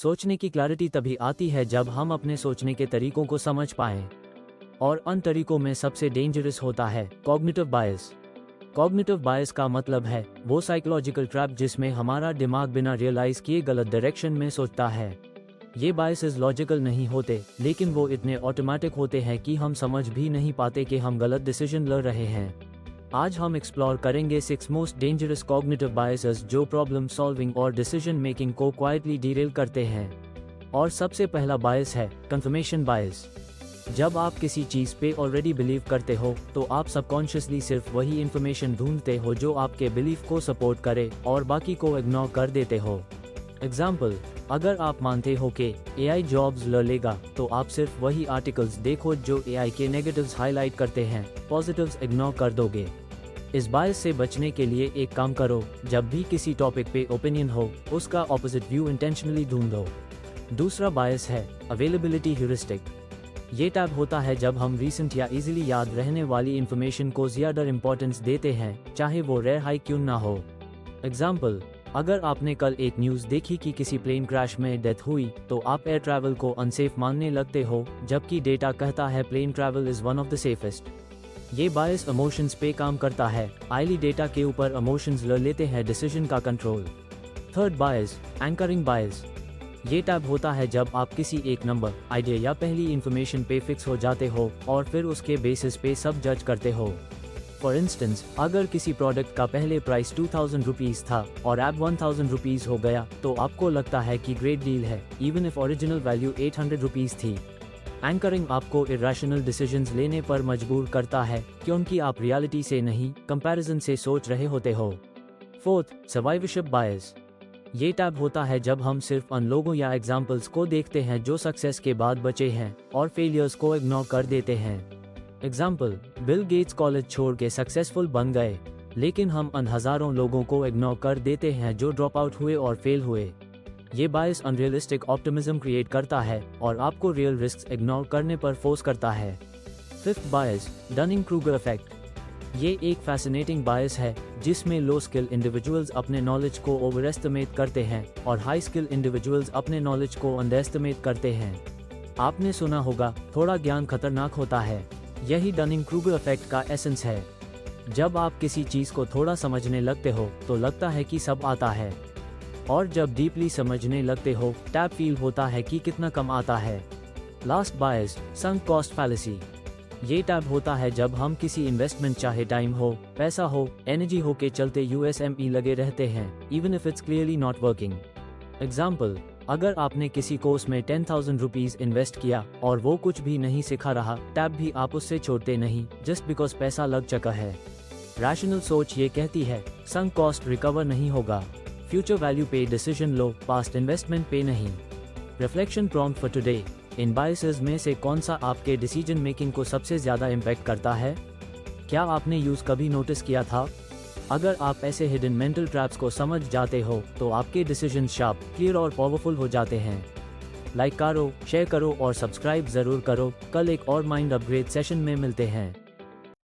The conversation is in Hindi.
सोचने की क्लैरिटी तभी आती है जब हम अपने सोचने के तरीकों को समझ पाएं। और उन तरीकों में सबसे डेंजरस होता है कॉग्निटिव बायस। कॉग्निटिव बायस का मतलब है वो साइकोलॉजिकल ट्रैप जिसमें हमारा दिमाग बिना रियलाइज किए गलत डायरेक्शन में सोचता है। ये बायसेस लॉजिकल नहीं होते, लेकिन वो इतने ऑटोमेटिक होते हैं कि हम समझ भी नहीं पाते कि हम गलत डिसीजन ले रहे हैं। आज हम एक्सप्लोर करेंगे 6 मोस्ट डेंजरस कॉग्निटिव बायसेस जो प्रॉब्लम सॉल्विंग और डिसीजन मेकिंग को क्वाइटली डिरेल करते हैं। और सबसे पहला बायस है कंफर्मेशन बायस। जब आप किसी चीज पे ऑलरेडी बिलीव करते हो तो आप सबकॉन्शियसली सिर्फ वही इंफॉर्मेशन ढूंढते हो जो आपके बिलीफ को सपोर्ट करे और बाकी को इग्नोर कर देते हो। एग्जाम्पल, अगर आप मानते हो कि AI जॉब्स ले लेगा तो आप सिर्फ वही आर्टिकल्स देखो जो AI के नेगेटिव्स हाईलाइट करते हैं, पॉजिटिव्स इग्नोर कर दोगे। इस बायस से बचने के लिए एक काम करो, जब भी किसी टॉपिक पे ओपिनियन हो उसका ऑपोजिट व्यू इंटेंशनली ढूंढो। दूसरा बायस है अवेलेबिलिटी ह्यूरिस्टिक। ये टैब होता है जब हम रीसेंट या इजीली याद रहने वाली इंफॉर्मेशन को ज्यादा इंपॉर्टेंस देते हैं, चाहे वो रेयर हाई क्यों ना हो। एग्जाम्पल, अगर आपने कल एक न्यूज़ देखी कि किसी प्लेन क्रैश में डेथ हुई तो आप एयर ट्रैवल को अनसेफ मानने लगते हो, जबकि डेटा कहता है plane travel is one of the safest. ये बायस इमोशंस पे काम करता है, आईली डेटा के ऊपर इमोशंस ले लेते हैं डिसीजन का कंट्रोल। थर्ड बायस, एंकरिंग बायस। ये टैब होता है जब आप किसी एक नंबर, आइडिया या पहली इंफॉर्मेशन पे फिक्स हो जाते हो और फिर उसके बेसिस पे सब जज करते हो। फॉर इंस्टेंस, अगर किसी प्रोडक्ट का पहले प्राइस 2000 रुपीज था और अब 1000 रुपीज हो गया तो आपको लगता है कि ग्रेट डील है, even if original value 800 rupees थी। एंकरिंग आपको इरेशनल डिसीजंस लेने पर मजबूर करता है क्योंकि आप रियलिटी से नहीं, कंपैरिजन से सोच रहे होते हो। Fourth, survivorship bias. ये टैब होता है जब हम सिर्फ उन लोगों या एग्जाम्पल्स को देखते हैं जो सक्सेस के बाद बचे हैं और फेलियर्स को इग्नोर कर देते हैं। एग्जाम्पल, बिल गेट्स कॉलेज छोड़ के सक्सेसफुल बन गए, लेकिन हम उन हजारों लोगों को इग्नोर कर देते हैं जो ड्रॉप आउट हुए और फेल हुए। ये बायस अनरियलिस्टिक ऑप्टिमिज्म क्रिएट करता है और आपको रियल रिस्क इग्नोर करने पर फोर्स करता है। फिफ्थ बायस, डनिंग-क्रूगर इफेक्ट। ये एक फैसिनेटिंग बायस है जिसमें लो स्किल इंडिविजुअल्स अपने नॉलेज को ओवर एस्टिमेट करते हैं और हाई स्किल इंडिविजुअल्स अपने नॉलेज को अंडर एस्टिमेट करते हैं। आपने सुना होगा, थोड़ा ज्ञान खतरनाक होता है। यही डनिंग-क्रूगर इफेक्ट का एसेंस है। जब आप किसी चीज को थोड़ा समझने लगते हो तो लगता है कि सब आता है, और जब डीपली समझने लगते हो टैब फील होता है कि कितना कम आता है। लास्ट बायस, संक कॉस्ट फैलेसी। ये टैब होता है जब हम किसी इन्वेस्टमेंट, चाहे टाइम हो, पैसा हो, एनर्जी हो, के चलते USME लगे रहते हैं, even if it's clearly not working. Example, अगर आपने किसी कोर्स में 10,000 रुपीज इन्वेस्ट किया और वो कुछ भी नहीं सिखा रहा, टैब भी आप उससे छोड़ते नहीं जस्ट बिकॉज पैसा लग चुका है। रैशनल सोच ये कहती है संक कॉस्ट रिकवर नहीं होगा, फ्यूचर वैल्यू पे डिसीजन लो, पास्ट इन्वेस्टमेंट पे नहीं। Reflection prompt for today, in biases में से कौन सा आपके डिसीजन मेकिंग को सबसे ज्यादा इम्पैक्ट करता है? क्या आपने यूज कभी नोटिस किया था? अगर आप ऐसे हिडन मेंटल ट्रैप्स को समझ जाते हो तो आपके डिसीजन शार्प, क्लियर और पावरफुल हो जाते हैं। लाइक करो, शेयर करो और सब्सक्राइब जरूर करो। कल एक और माइंड अपग्रेड सेशन में मिलते हैं।